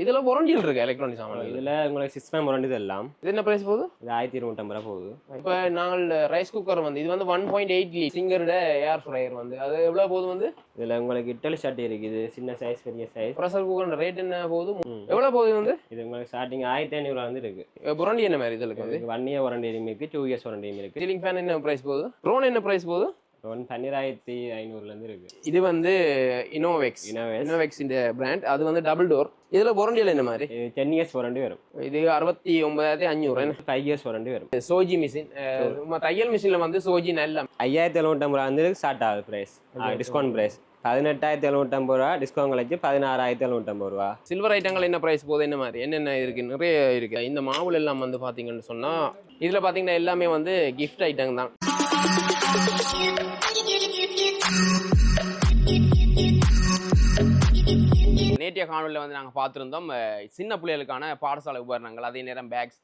இதுல வாரண்டியில் இருக்கு எலக்ட்ரானிக் சாமான். இதுல உங்களுக்கு 6 மந்த் வாரண்டி தரலாம். இது என்ன பிரைஸ் போகுது? இது 1250 ரூபாய் போகுது. இப்போ நாங்கள் ரைஸ் குக்கர் வந்து இது வந்து 1.8 சிங்கரோட ஏர் ஃப்ரையர் வந்து அது எவ்வளவு போகுது வந்து? இதுல உங்களுக்கு இட்டலி ஷர்ட் இருக்குது, சின்ன சைஸ் பெரிய சைஸ். ப்ரெஷர் குக்கர் ரேட் என்ன போகுது? எவ்வளவு போகுது வந்து? இது உங்களுக்கு ஸ்டார்டிங் 1500 ரூபாய் வந்து இருக்கு. வாரண்டி என்ன மாதிரி இதுல வந்து? 1 இயர் வாரண்டி இருக்கு, 2 இயர்ஸ் வாரண்டி இருக்கு. சீலிங் ஃபேன் என்ன பிரைஸ் போகுது? ட்ரோன் என்ன பிரைஸ் போகுது? 12500 இருந்து இருக்கு. இது வந்து இனோவேக்ஸ் இந்த பிராண்ட். அது வந்து டபுள் டோர். இதுல வாரண்டியில் என்ன மாதிரி? 10 இயர்ஸ் வாரண்டி வரும். இது 69500. 5 இயர்ஸ் வாரண்டி வரும். சோஜி மிஷின் தையல் மிஷின்ல வந்து சோஜி நல்ல 5750 ரூபாய் வந்து ஸ்டார்ட் ஆகுது பிரைஸ், டிஸ்கவுண்ட் பிரைஸ். 18750 ரூபா டிஸ்கவுண்ட் கழிச்சு 16750 ரூபா. சில்வர் ஐட்டங்கள் என்ன பிரைஸ் போகுது, என்ன மாதிரி என்னென்ன இருக்கு? நிறைய இருக்கு. இந்த மாவுல எல்லாம் வந்து பாத்தீங்கன்னு சொன்னா இதுல பாத்தீங்கன்னா எல்லாமே வந்து கிஃப்ட் ஐட்டம் தான். நேற்றைய காணொலியில் வந்து நாங்கள் பார்த்துருந்தோம் சின்ன பிள்ளைகளுக்கான பாடசாலை உபகரணங்கள், அதே நேரம் பேக்ஸ்,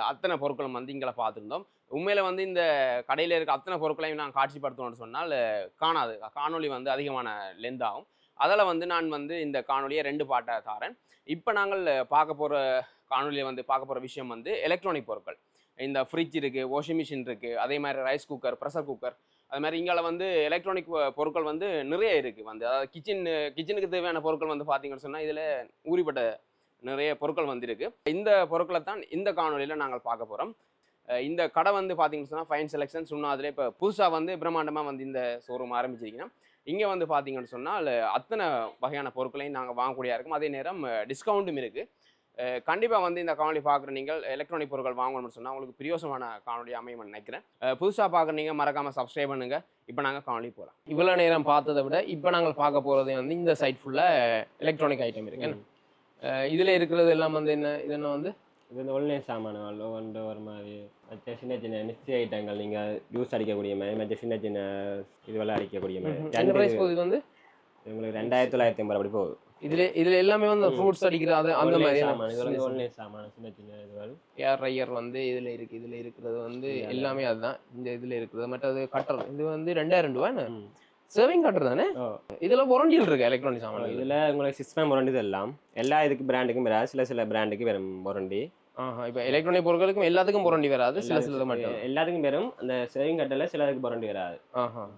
அத்தனை பொருட்களும் வந்து இங்கே பார்த்துருந்தோம். உண்மையில் வந்து இந்த கடையில் இருக்க அத்தனை பொருட்களையும் நாங்கள் காட்சிப்படுத்தணும்னு சொன்னால் காணாது. காணொலி வந்து அதிகமான லென்த் ஆகும். அதில் வந்து நான் வந்து இந்த காணொலியை 2 பாட்டாக தாரேன். இப்போ நாங்கள் பார்க்க போகிற காணொலியை வந்து பார்க்க போகிற விஷயம் வந்து எலக்ட்ரானிக் பொருட்கள். இந்த ஃப்ரிட்ஜ் இருக்குது, வாஷிங் மிஷின் இருக்குது, அதே மாதிரி ரைஸ் குக்கர், ப்ரெஷர் குக்கர், அது மாதிரி இங்கே வந்து எலக்ட்ரானிக் பொருட்கள் வந்து நிறைய இருக்குது. வந்து அதாவது கிச்சனுக்கு தேவையான பொருட்கள் வந்து பார்த்தீங்கன்னு சொன்னால் இதில் ஊறிப்பட்ட நிறைய பொருட்கள் வந்து இருக்குது. இந்த பொருட்களை தான் இந்த காணொலியில் நாங்கள் பார்க்க போகிறோம். இந்த கடை வந்து பார்த்தீங்கன்னு சொன்னால் ஃபைன் செலெக்ஷன் சொன்னாதில் இப்போ புதுசாக வந்து பிரம்மாண்டமாக வந்து இந்த ஷோரூம் ஆரம்பிச்சிருக்கீங்கன்னா இங்கே வந்து பார்த்தீங்கன்னு சொன்னால் அத்தனை வகையான பொருட்களையும் நாங்கள் வாங்கக்கூடியா இருக்கும். அதே நேரம் டிஸ்கவுண்ட்டும் இருக்குது. கண்டிப்பாக வந்து இந்த காணொலி பார்க்குற நீங்கள் எலக்ட்ரானிக் பொருட்கள் வாங்கணும்னு சொன்னால் உங்களுக்கு பிரியோசமான காணொலி அமையும் நினைக்கிறேன். புதுசாக பார்க்குற நீங்கள் மறக்காமல் சப்ஸ்கிரைப் பண்ணுங்கள். இப்போ நாங்கள் காணொலி போகலாம். இவ்வளோ நேரம் பார்த்ததை விட இப்போ நாங்கள் பார்க்க போகிறது வந்து இந்த சைட் ஃபுல்லாக எலக்ட்ரானிக் ஐட்டம் இருக்கு. இதில் இருக்கிறது எல்லாம் வந்து என்ன வந்து இது வந்து ஒன்லைன் சாமான்கள் ஒரு மாதிரி மற்ற சின்ன சின்ன மிக்சி ஐட்டங்கள் நீங்கள் ஜூஸ் அடிக்கக்கூடிய மாதிரி, மற்ற சின்ன சின்ன இதுவெல்லாம் அடிக்கக்கூடிய மாதிரி. என்ன பிரைஸ் போகுது? இது வந்து உங்களுக்கு 2950 அப்படி போகுது. இதுல எல்லாமே வந்து ஃப்ரூட்ஸ் அடிக்கிறது அந்த மாதிரி ஒன்லைன் சாமான் சின்ன சின்ன இதுகள். ஏர் ட்ரையர் வந்து இதுல இருக்கு. இதுல இருக்கிறது வந்து எல்லாமே அதுதான். இந்த இதுல இருக்கிறது மற்றது கட்டர் இது வந்து 2000 ரூபாய். சர்விங் கட்டர் தானே? இதுல வாரண்டியில் இருக்கு எலக்ட்ரானிக் சாமான். இதுல உங்களுக்கு 6 மந்த் வாரண்டி தரலாம். எல்லா இதுக்கு பிராண்டுக்கும் வராது, சில பிராண்டுக்கு வரும் வாரண்டி. இப்போ எலக்ட்ரானிக் பொருட்களுக்கும் எல்லாத்துக்கும் வாரண்டி வராது, சில மட்டும். எல்லாத்துக்கும் வரும். அந்த சேவிங் கட்டல சிலதுக்கு வாரண்டி வராது,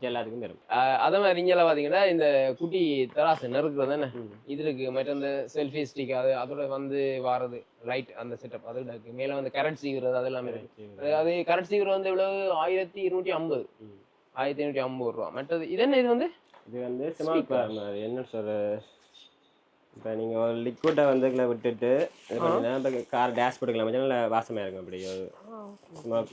எல்லாத்துக்கும் வரும். அதே மாதிரி இங்கே பார்த்தீங்கன்னா இந்த குட்டி தராசு நெருக்குறது தானே இது இருக்கு. மற்ற அந்த செல்ஃபி ஸ்டிக் அதோட வந்து வாரது லைட் அந்த செட்டப் அது இருக்கு. மேலே வந்து கரண்ட் சீவுறது அது எல்லாமே இருக்கு. அது கரண்ட் சீவுறது வந்து எவ்வளவு? 1250 1250 ரூபா. மற்றது இது என்ன? இது வந்து ஸ்மார்ட் என்ன சொல்ற, இப்போ நீங்கள் ஒரு லிக்விட்டை வந்து விட்டுட்டு கார் டேஷ்போர்டுக்கலாம் நல்ல வாசமாக இருக்கும். அப்படி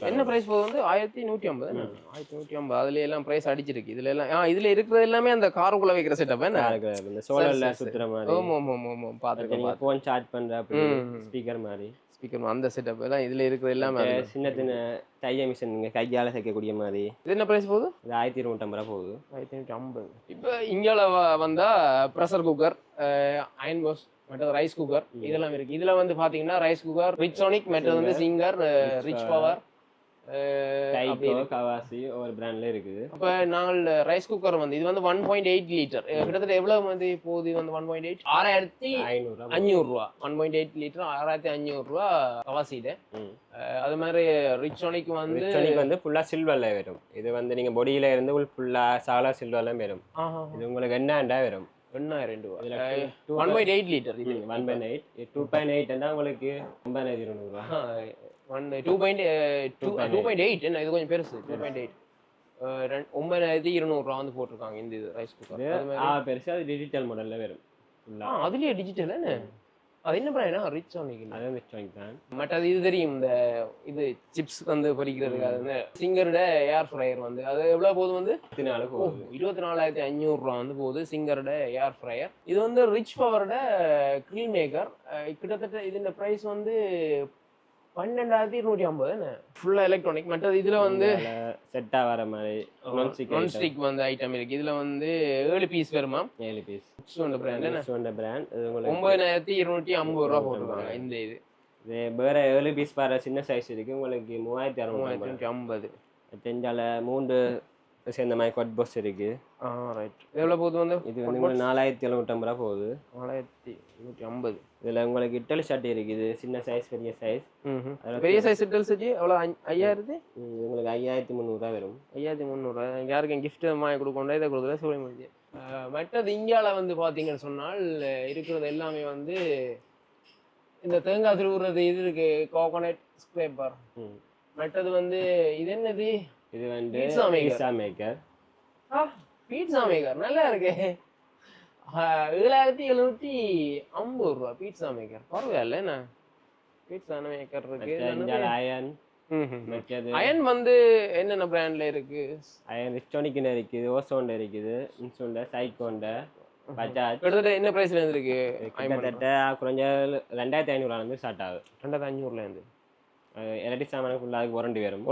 என்ன ப்ரைஸ் போகுது? வந்து 1150. 1150 அதுல எல்லாம் ப்ரைஸ் அடிச்சிருக்கு. இதுல எல்லாம் இதுல இருக்கிறது எல்லாமே அந்த காருக்குள்ள வைக்கிற செட்டப். இந்த சோலர்ல சுத்துற மாதிரி. ஆமாம் பார்த்துருக்கேன். ஃபோன் சார்ஜ் பண்ணுற அப்படி ஸ்பீக்கர் மாதிரி அந்த செட்டப் எல்லாம் இதுல இருக்கிறது எல்லாமே. சின்ன சின்ன தைய மிஷின் நீங்கள் கையால் தைக்கக்கூடிய மாதிரி. இது என்ன ப்ரைஸ் போகுது? இது 1250 ரூபா போகுது. 1250. இப்போ இங்கே வந்தா ப்ரெஷர் குக்கர், அயன் பாக்ஸ், மற்றது ரைஸ் குக்கர் இதெல்லாம் இருக்கு. இதுல வந்து பாத்தீங்கன்னா ரைஸ் குக்கர் ரிச்சானிக், மற்றது வந்து சிங்கர், ரிச் பவர், கவாசி ஒரு பிராண்ட்ல இருக்குது. அப்ப நாங்கள் ரைஸ் குக்கர் வந்து இது வந்து 1.8 லிட்டர் கிட்டத்தட்ட எவ்வளவு வந்து போகுது? வந்து 1.8 6500 ரூபா. 1.8 லிட்டர் 6500 ரூபா கவாசிட்டு. அது மாதிரி ரிச்சானிக் வந்து ஃபுல்லா சில்வர்ல வரும். இது வந்து நீங்க பொடியில இருந்து ஃபுல்லா சாலா சில்வர்ல வரும். இது உங்களுக்கு எண்ணாண்டா வரும். 2000 ரூபா. 1.8 லிட்டர். இது 1.8 2.8 என்றா உங்களுக்கு 9200 ரூபா. 2.8 என்ன? இது கொஞ்சம் பெருசு. 2.8 9200 ரூபா வந்து போட்டிருக்காங்க இந்த இது ரைஸ் குக்கர். பெருசு. அது டிஜிட்டல் மாடல்ல வரும். அதுலயே டிஜிட்டல் என்ன? அது என்ன பிராண்ட்? ரிச்சானிக். அது ரிச்சானிக் தான். பட் அது இது தெரியும். இந்த இது சிப்ஸ் வந்து பொரிக்கிறதுக்கு அது சிங்கரோட ஏர் ஃப்ரையர் வந்து அது எவ்வளவு போகுது? வந்து 24500 ரூபா வந்து போகுது சிங்கரோட ஏர் ஃப்ரையர். இது வந்து ரிச் பவரோட கிரில் மேக்கர். கிட்டத்தட்ட இது பிரைஸ் வந்து 12250. ஃபுல்லா எலக்ட்ரானிக். மற்றது இதுல வந்து செட்டா வர மாதிரி நான் ஸ்டிக் வந்து ஐட்டம் இருக்கு. இதுல வந்து 7 பீஸ் வருமா? 7 பீஸ். சொன்ன பிராண்ட் என்ன? சொன்ன பிராண்ட். 9250 ரூபா போட்டுருக்காங்க இந்த இது. வேற 7 பீஸ் வர சின்ன சைஸ் இருக்கு உங்களுக்கு 3650. தெரிஞ்சால 3 சேர்ந்த மாதிரி கொட் பாஸ் இருக்குது. ரைட். எவ்வளோ போகுது வந்து? இது வந்து உங்களுக்கு 4750 ரூபா போகுது. 4750. இதில் உங்களுக்கு இட்டலி ஷர்ட் இருக்குது, சின்ன சைஸ் பெரிய சைஸ். பெரிய சைஸ் இட்டல் சட்டி எவ்வளோ? 5000. உங்களுக்கு 5300 வரும். 5300. யாருக்கும் கிஃப்ட் வாங்கி கொடுக்கணும், இதை கொடுக்குறத சொல்ல முடிஞ்சு. மற்றது இந்தியாவில் வந்து பார்த்தீங்கன்னு சொன்னால் இருக்கிறது எல்லாமே வந்து இந்த தேங்காய் திருவுறது இது இருக்கு, கோகோனட் ஸ்க்ரேப்பர். மற்றது வந்து இது என்னது? இது வந்து pizza pizza maker. Pizza maker நல்லா இருக்கு. 7750 ரூபா பீட்சா மேக்கர். பரவாயில்ல. என்ன பீட்சா மேக்கர் இருக்கு. அயன். அயன் வந்து என்னென்ன பிராண்ட்ல இருக்கு? அயன் ரிஸ்டோனிக்ல இருக்குது, ஓசோன்ல இருக்குது, இன்சுண்ட, சைக்கோண்ட, பஜாஜ். கிட்டத்தட்ட என்ன பிரைஸ்ல இருந்து இருக்கு? கிட்டத்தட்ட குறைஞ்ச 2500 இருந்து ஸ்டார்ட் ஆகுது. 2500 இருந்து எலக்ட்ரிக் சாமானுக்குள்ள அதுக்கு வாரண்டி வரும்.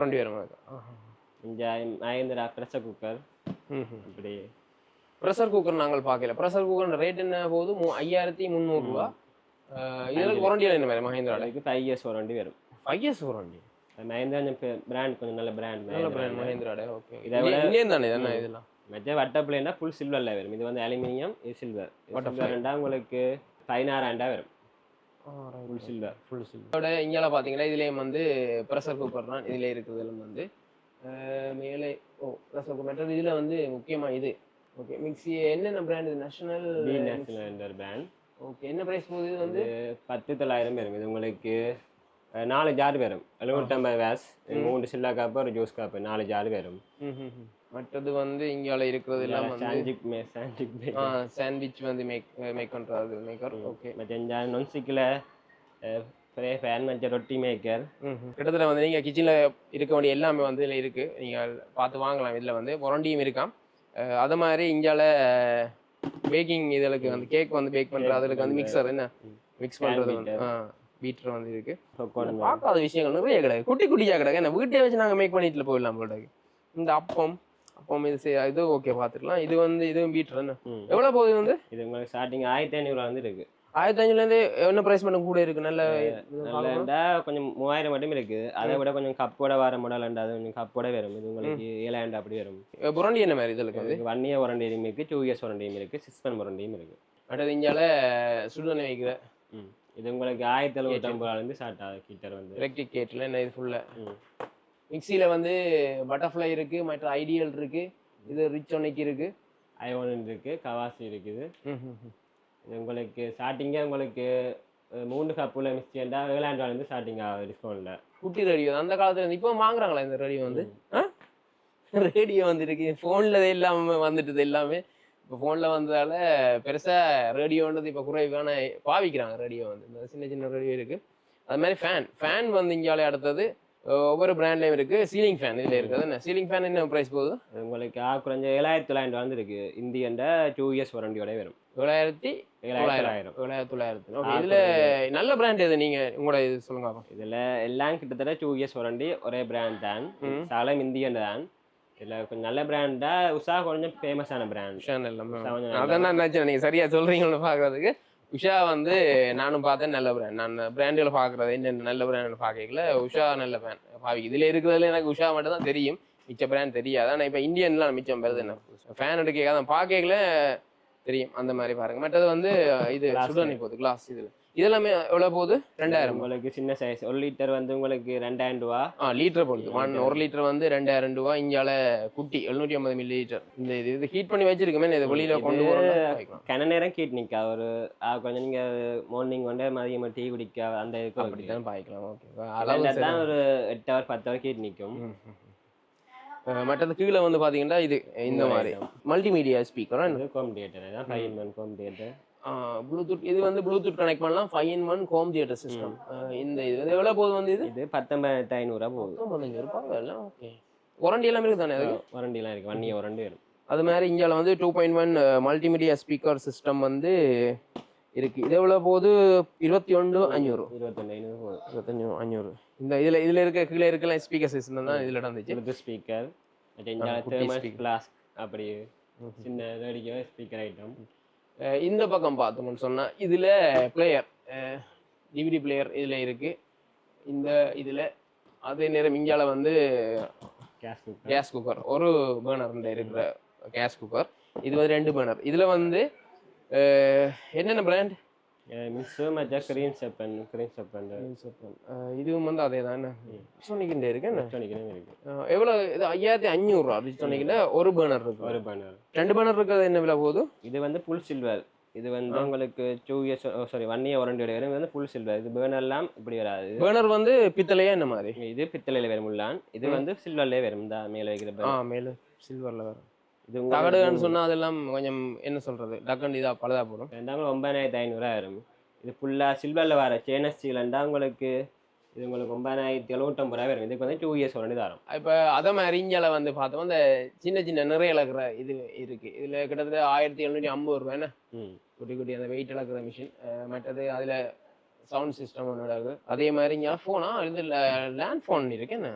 இந்த மஹேந்திரா ப்ரெஷர் குக்கர். அப்படி ப்ரெஷர் குக்கர் நாங்கள் பார்க்கல. ப்ரெஷர் குக்கர் ரேட் என்ன போகுது? 5300 ரூபா. இதற்கு வாரண்டியில் என்ன மாதிரி? மஹேந்திராவுக்கு 5 இயர்ஸ் வாரண்டி வரும். 5 இயர்ஸ் வாரண்டி. மஹேந்திரா பிராண்ட் கொஞ்சம் நல்ல பிராண்ட். மஹேந்திராட. ஓகே. இதை விட இந்தியன் தானே இதெல்லாம்? மற்ற வட்ட பிளேனா ஃபுல் சில்வர்ல வரும். இது வந்து அலுமினியம், இது சில்வர். வட்ட உங்களுக்கு 16000 வரும். Full silver. இதோட இங்கே பார்த்தீங்கன்னா இதுலேயும் வந்து ப்ரெஷர் குக்கர் தான் இதில் இருக்கிறதுல வந்து மேலே. ப்ரெஷர் குக்கர் மற்றது இதில் வந்து முக்கியமாக இது. ஓகே. மிக்ஸி என்னென்ன பிராண்ட்? இது நேஷனல் பிராண்ட். ஓகே. என்ன ப்ரைஸ் போகுது? இது வந்து 10900 வரும். இது உங்களுக்கு 4 ஜார் வரும். 750 வாட்ஸ், 3 சில்லா காப்பு, ஒரு ஜூஸ் காப்பு, 4 ஜார் வரும். மற்றது வந்து இங்கால இருக்கிறது எல்லாம் வந்து சாண்ட்விச் வந்து மேக் பண்றது மேக்கர். ஓகே. மற்ற நான்ஸ்டிக்ல ஃப்ரை பேன், மற்ற ரொட்டி மேக்கர். கிட்டத்தட்ட வந்து நீங்கள் கிச்சனில் இருக்க வேண்டிய எல்லாமே வந்து இதில் இருக்குது. நீங்கள் பார்த்து வாங்கலாம். இதில் வந்து வாரண்டியும் இருக்காம். அது மாதிரி இங்கால பேக்கிங் இதுக்கு வந்து கேக் வந்து பேக் பண்ணுறது, அதுக்கு வந்து மிக்சர் என்ன மிக்ஸ் பண்ணுறது வந்து பீட்டர் வந்து இருக்கு. பார்க்காத விஷயங்கள் நிறைய கிடையாது. குட்டி குட்டியாக கிடையாது. என்ன வீட்டை வச்சு நாங்கள் மேக் பண்ணிட்டு போயிடலாம் போல. இந்த அப்பம் இது ஓகே பார்த்துக்கலாம். இது வந்து இதுவும் பீட்டர் என்ன எவ்வளோ போகுது? வந்து இது உங்களுக்கு ஸ்டார்டிங் 1500 வந்து இருக்கு. 1500 என்ன பிரைஸ் மட்டும் கூட இருக்கு. நல்ல கொஞ்சம் 3000 மட்டும் இருக்கு. அதை விட கொஞ்சம் கப்போட வர மாடல் அது கொஞ்சம் கப்போட வரும். இது உங்களுக்கு 7000 அப்படி வரும். வாரண்டி என்ன மாதிரி? இதுல 1 இயர் வாரண்டியும் இருக்கு, 2 இயர்ஸ் வாரண்டியும் இருக்கு, 6 மந்த் வாரண்டியும் இருக்கு. அடுத்து இந்தியால சுடுதண்ணி வைக்கிற இது உங்களுக்கு 1750 இருந்து ஸ்டார்ட் ஆகுது. ஹீட்டர் வந்து எலக்ட்ரிக் கேட்டில் என்ன இது ஃபுல்லா. மிக்சியில வந்து பட்டர்ஃப்ளை இருக்கு, மற்ற ஐடியல் இருக்கு, இது ரிச்சோனிக் இருக்கு, ஐஓன் இருக்கு, கவாசி இருக்குது. இது உங்களுக்கு ஸ்டார்டிங்கே உங்களுக்கு 3 கப்புல மிக்சிண்டா 7000 இருந்து ஸ்டார்டிங் ஆகுது டிஸ்கவுண்ட்ல. குட்டி ரேடியோ அந்த காலத்துல இருந்து இப்போ வாங்குறாங்களா? இந்த ரேடியோ வந்து ரேடியோ வந்து இருக்கு. ஃபோன்ல எல்லாமே வந்துட்டுது. எல்லாமே இப்போ ஃபோனில் வந்ததால பெருசாக ரேடியோன்றது இப்போ குறைவான பாவிக்கிறாங்க. ரேடியோ வந்து இந்த சின்ன சின்ன ரேடியோ இருக்குது. அது மாதிரி ஃபேன் வந்து இங்காலே அடுத்தது ஒவ்வொரு பிராண்ட்லேயும் இருக்குது. சீலிங் ஃபேன் இதில் இருக்குது. என்ன சீலிங் ஃபேன் என்ன ப்ரைஸ் போகுது? உங்களுக்கு குறைஞ்ச 7900 வந்து இருக்குது. இந்தியன்ட 2 இயர்ஸ் வாரண்டியோட வரும். 7900. இதில் நல்ல பிராண்ட் எது? நீங்கள் உங்களோட இது சொல்லுங்க. இதில் எல்லாம் கிட்டத்தட்ட 2 இயர்ஸ் வாரண்டி ஒரே பிராண்ட் தான். சாலம் இந்தியன் தான். இதில் கொஞ்சம் நல்ல பிராண்டா. உஷா கொஞ்சம் ஃபேமஸான பிராண்ட். அதான் நான் நினச்சேன் நீங்கள் சரியாக சொல்கிறீங்கன்னு பார்க்குறதுக்கு. உஷா வந்து நானும் பார்த்தேன் நல்ல பிராண்ட். நான் பிராண்டுகளை பார்க்குறது என்னென்ன நல்ல பிராண்ட் பார்க்கல. உஷா நல்ல பிராண்ட் பாவி. இதில் இருக்கிறதுல எனக்கு உஷா மட்டும் தான் தெரியும், மிச்ச பிராண்ட் தெரியாது. ஆனால் இப்போ இந்தியன்லாம் மிச்சம் வருது. என்ன ஃபேன் எடுக்க அதான் பார்க்கல தெரியும். அந்த மாதிரி பாருங்க. மற்றது வந்து இது சுடுதண்ணி போகுது கிளாஸ். இதில் இதெல்லாமே எவ்வளோ போகுது? 2000. உங்களுக்கு சின்ன சைஸ் 1 லிட்டர் வந்து உங்களுக்கு 2000 ரூபா. லிட்டர் போகுது. 1 லிட்டர் வந்து 2000 ரூபா. இங்கால குட்டி 750 மில்லி லிட்டர். இந்த இது ஹீட் பண்ணி வச்சிருக்கோமே, இதை வெளியில கொண்டு போகிறோம். கன நேரம் ஹீட் நிற்கா. ஒரு கொஞ்சம் நீங்கள் மார்னிங் வந்து மதியம் டீ குடிக்க அந்த இதுக்கு அப்படித்தான் பாய்க்கலாம். ஓகே. அளவு தான் ஒரு 8 ஹவர் 10 ஹவர் ஹீட் நிற்கும். மற்றது கீழே வந்து பார்த்தீங்கன்னா இது இந்த மாதிரி மல்டிமீடியா ஸ்பீக்கர். ஹோம் தியேட்டர் தான் 5-in-1 ஹோம் தியேட்டர். ப்ளூடூத். இது வந்து ப்ளூடூத் கனெக்ட் பண்ணலாம். 5-in-1 home theatre system. இந்த இது எவ்வளோ போகுது? வந்து இது 19500 போகுது. 19500 ரூபாய். ஓகே. வாரண்டி எல்லாம் இருக்குது தானே? அது வாரண்டிலாம் இருக்குது. 1 இயர் வாரண்டி வரும். அது மாதிரி இங்கே வந்து 2.1 மல்டிமீடியா ஸ்பீக்கர் சிஸ்டம் வந்து இருக்குது. இது எவ்வளோ போகுது? 21500. 21500. இந்த இதில் இருக்க கீழே இருக்கலாம் ஸ்பீக்கர் சிஸ்டம் தான் இதில் நடந்துச்சு. இது ஸ்பீக்கர் ஃப்ளாஸ்க் அப்படி சின்ன ரேடியோ ஸ்பீக்கர் ஐட்டம். இந்த பக்கம் பார்த்தோம்னு சொன்னால் இதில் பிளேயர் டிவிடி பிளேயர் இதில் இருக்குது. இந்த இதில் அதே நேரம் இந்தியாவில் வந்து கேஸ் குக்கர் ஒரு பேர்னர் இருக்கிற கேஸ் குக்கர். இது வந்து 2 பேர்னர். இதில் வந்து என்னென்ன பிராண்ட்? மிக்ஸு மற்ற கிரீன் செப்பன் இதுவும் வந்து அதே தானே சொன்னிக்கிட்டே இருக்கு. என்ன இருக்கு எவ்வளோ? இது 5500 அப்படி சொன்னீங்கன்னா ஒரு பேர்னர் இருக்கு. ஒரு பேர்னர். 2 பேர்னர் இருக்கிறது என்ன விலை போகுது? இது வந்து ஃபுல் சில்வர். இது வந்து உங்களுக்கு 2 இயர்ஸ் 1 இயர் வாரண்டி வரும். இது வந்து ஃபுல் சில்வர். இது பேர்னர் எல்லாம் இப்படி வராது. பேர்னர் வந்து பித்தளையா என்ன மாதிரி? இது பித்தளையில வரும் உள்ளான். இது வந்து சில்வர்லயே வரும். இந்த மேல வைக்கிற பேர்னர் மேல சில்வர்ல வரும். இது தகடுன்னு சொன்னா அதெல்லாம் கொஞ்சம் என்ன சொல்றது டக்குன்னு இதா பழுதா போடும். 9500 வரும். இது ஃபுல்லா சில்வர்ல வர ஸ்டெயின்லெஸ் ஸ்டீல்ண்டா உங்களுக்கு இது உங்களுக்கு 9750 வரும். இதுக்கு வந்து 2 இயர்ஸ் வாரண்டி தரும். இப்போ அதை மாதிரி இஞ்சால வந்து பார்த்தோம் அந்த சின்ன சின்ன நிறைய இழக்கிற இது இருக்கு. இதுல கிட்டத்தட்ட 1750 ரூபாய் என்ன குட்டி குட்டி அந்த வெயிட் இழக்கிற மிஷின். மற்றது அதுல சவுண்ட் சிஸ்டம் ஒன்று இருக்கு. அதே மாதிரி இங்கே ஃபோனா இது லேண்ட் ஃபோன் இருக்கு. என்ன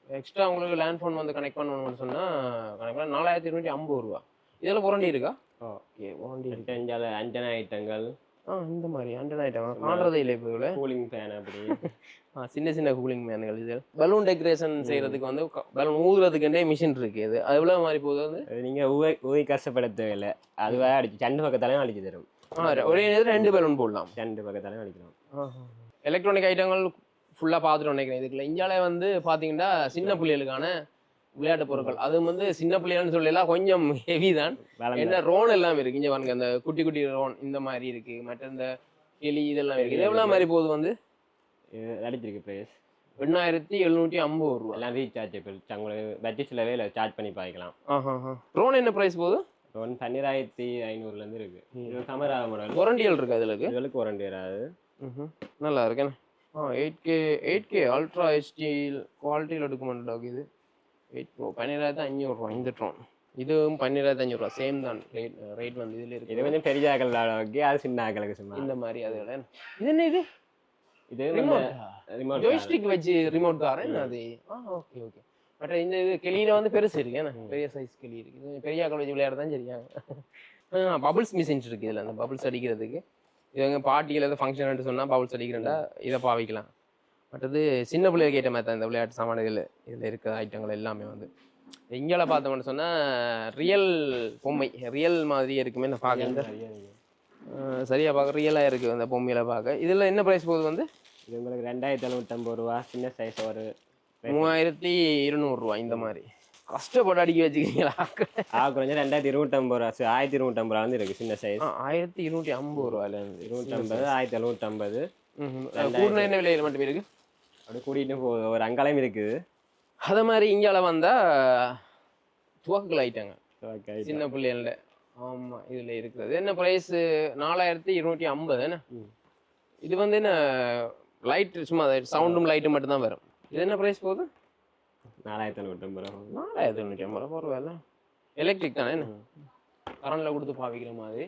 எக்ஸ்ட்ரா உங்களுக்கு லேண்ட் ஃபோன் வந்து கனெக்ட் பண்ணணும்னு சொன்னா கனெக்ட் பண்ண 4250 ரூபா. இதெல்லாம் வாரண்டி இருக்கா? ஓகே வாரண்டி இருக்கு. அஞ்சனா ஐட்டங்கள் இந்த மாதிரி ஆண்ட்ராய்டு ஐட்டம் காண்றதே இல்லை. இப்போ கூலிங் ஃபேன் அப்படி சின்ன சின்ன கூலிங் ஃபேன்கள். இது பலூன் டெக்கரேஷன் செய்யறதுக்கு வந்து பலூன் ஊதுறதுக்குண்டே மிஷின் இருக்கு. இது அது எவ்வளோ மாதிரி போகுது வந்து நீங்க ஊதி கஷ்டப்பட தேவையில்லை. அதுவே அடிச்சு 2 பக்கத்தாலையும் அடிச்சு தரும். ஒரே நேரத்தில் 2 பலூன் போடலாம். 2 பக்கத்தாலையும் அடிக்கலாம். எலக்ட்ரானிக் ஐட்டங்கள் ஃபுல்லாக பார்த்துட்டு நினைக்கிறேன். இதுக்குள்ள இந்தியாவில வந்து பார்த்தீங்கன்னா சின்ன பிள்ளைகளுக்கான விளையாட்டு பொருட்கள் அது வந்து சின்ன பிள்ளைகள்னு சொல்லலாம் கொஞ்சம் ஹெவி தான். என்ன ரோன் எல்லாம் இருக்கு. இங்கே பாருங்க அந்த குட்டி குட்டி ரோன் இந்த மாதிரி இருக்கு. மற்ற இந்த கிளி இதெல்லாம் இருக்கு. இது எவ்வளோ மாதிரி போகுது வந்து அடிச்சிருக்கு ப்ரைஸ் 8750 ரூபா. எல்லாம் ரீசார்ஜபிள். உங்களுக்கு பட்ஜெட்லவே சார்ஜ் பண்ணி பாய்க்கலாம். ரோன் என்ன ப்ரைஸ் போகுது? ரோன் 12500 இருக்கு. இது கேமரா மாடல். வாரண்டிகள் இருக்கு அதுல. இதுக்கு வாரண்டி வராது. நல்லா இருக்கு. 8K அல்ட்ரா ஹெச்டி குவாலிட்டியில் எடுக்குமெண்ட் ஆகுது. இது 8 Pro 12500 ரூபா இந்த ட்ரோன். இதுவும் 12500 ரூபா சேம் தான் ரேட் வந்து இதுல இருக்கு. இது கொஞ்சம் பெரிய ஆக்கள் ஓகே, அது சின்ன ஆக்களுக்கு சும்மா இந்த மாதிரி. அது இது என்ன இது? இது ரிமோட் ஜாய்ஸ்டிக் வச்சு ரிமோட் காரன் அது. Okay okay. பட் இந்த இது கிளியில வந்து பெருசு இருக்கு. ஏன்னா பெரிய சைஸ் கிளி இருக்கு. இது பெரிய ஆக்கள் வச்சு விளையாட தான் சரியா. பபிள்ஸ் மிஷின்ஸ் இருக்கு இதுல. அந்த பபிள்ஸ் அடிக்கிறதுக்கு இவங்க பார்ட்டியில் ஏதாவது ஃபங்க்ஷன் சொன்னா பபிள்ஸ் அடிக்கிறேன்டா இதை பாவிக்கலாம். மற்றது சின்ன பிள்ளைகளுக்கு ஏற்ற மாதிரி தான் இந்த விளையாட்டு சாமான இதில் இருக்கிற ஐட்டங்கள் எல்லாமே வந்து இங்கே பார்த்தோம்னு சொன்னால் ரியல் பொம்மை ரியல் மாதிரியே இருக்குமே. நான் பார்க்க சரியாக பார்க்க ரியலாக இருக்குது அந்த பொம்மையில் பார்க்க. இதில் என்ன ப்ரைஸ் போகுது வந்து? இது உங்களுக்கு 2750 ரூபா. சின்ன சைஸ் ஒரு 3200 ரூபா. இந்த மாதிரி கஷ்டப்பட்டு அடிக்க வச்சுக்கிறீங்களா? குறைஞ்ச 2250 ரூபா 1250 ரூபா வந்து இருக்குது சின்ன சைஸ். 1250 ரூபாயிலேருந்து 250 1750. கூடுதல் என்ன விலையில் மட்டும் இருக்கு? அப்படி கூட்டிகிட்டு ஒரு அங்காளம் இருக்குது. அதை மாதிரி இங்கால வந்தால் துவக்கல் ஐட்டங்க சின்ன பிள்ளைகள. ஆமாம் இதில் இருக்கிறது என்ன ப்ரைஸு? 4250 என்ன? இது வந்து என்ன லைட் சும்மா சவுண்டும் லைட்டும் மட்டும்தான் வரும். இது என்ன ப்ரைஸ் போகுது? 4550 ரூபா. 4550 ரூபா பரவாயில்ல. எலக்ட்ரிக் தானே என்ன? கரண்டில் கொடுத்து பாவிக்கிற மாதிரி.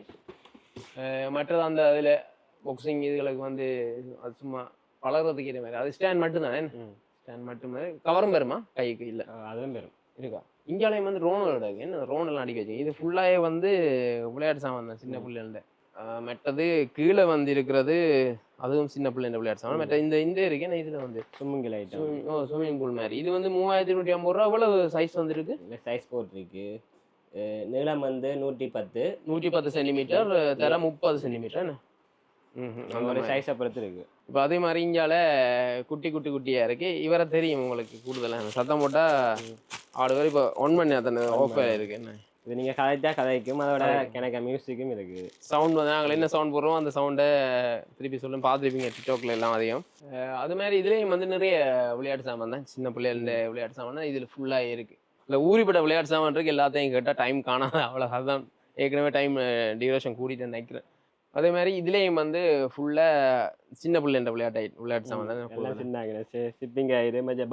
மற்றது அந்த அதில் பாக்ஸிங் இதுகளுக்கு வந்து அது சும்மா பழகிறதுக்கு ஏற்ற மாதிரி. அது ஸ்டாண்ட் மட்டும் தானே? ஸ்டாண்ட் மட்டும் மாதிரி கவரும் பெறுமா கைக்கு? இல்லை அதுவும் பெறும் இருக்கா. இந்தியாலையும் வந்து ரோனல் இருக்கு. என்ன ரோனெல்லாம் அடிக்க வச்சுங்க. இது ஃபுல்லாகவே வந்து விளையாட்டு சாமான் தான் சின்ன பிள்ளைகள. மற்றது கீழே வந்து இருக்கிறது அதுவும் சின்ன பிள்ளைங்க விளையாட்டு சாமான். மற்ற இந்த இருக்கு என்ன இதில் வந்து ஸ்விம்மிங் ஐட்டம். ஸ்விம்மிங் பூல் மாதிரி. இது வந்து 3250 ரூபா. எவ்வளவு சைஸ் வந்துருக்கு? சைஸ் போட்டிருக்கு. நீளம் வந்து 110 சென்டிமீட்டர், தர 30 சென்டிமீட்டர். என்ன அந்த சைஸை பொறுத்து இருக்கு. இப்போ அதே மாதிரி இங்கால குட்டியா இருக்கு. இவரை தெரியும் உங்களுக்கு கூடுதலாக சத்தம் போட்டா ஆடுவார். இப்போ 1 மணி நேரத்தானே ஆஃப் இருக்கு. என்ன இது நீங்கள் கதைச்சா கதைக்கும். அதோட எனக்கு மியூசிக்கும் இருக்குது. சவுண்ட் வந்து நாங்கள் என்ன சவுண்ட் போடுறோம் அந்த சவுண்டை திருப்பி சொல்லும். பார்த்துருப்பீங்க டிக்டாக்ல எல்லாம் அதிகம். அது மாதிரி இதுலேயும் வந்து நிறைய விளையாட்டு சாமான் தான் சின்ன பிள்ளைகள விளையாட்டு சாமான் தான் இதில் ஃபுல்லாக இருக்கு. இல்லை ஊறிப்பட்ட விளையாட்டு சாமான் இருக்கு. எல்லாத்தையும் கேட்டால் டைம் காணாத அவ்வளோ. அதுதான் ஏற்கனவே டைம் டியூரேஷன் கூட்டிட்டு நினைக்கிறேன். அதே மாதிரி இதுலேயும் வந்து ஃபுல்லாக சின்ன பிள்ளைன்ற விளையாட்டு சாமான் தான். சின்ன சிப்பிங் ஆயிரு மஞ்சள்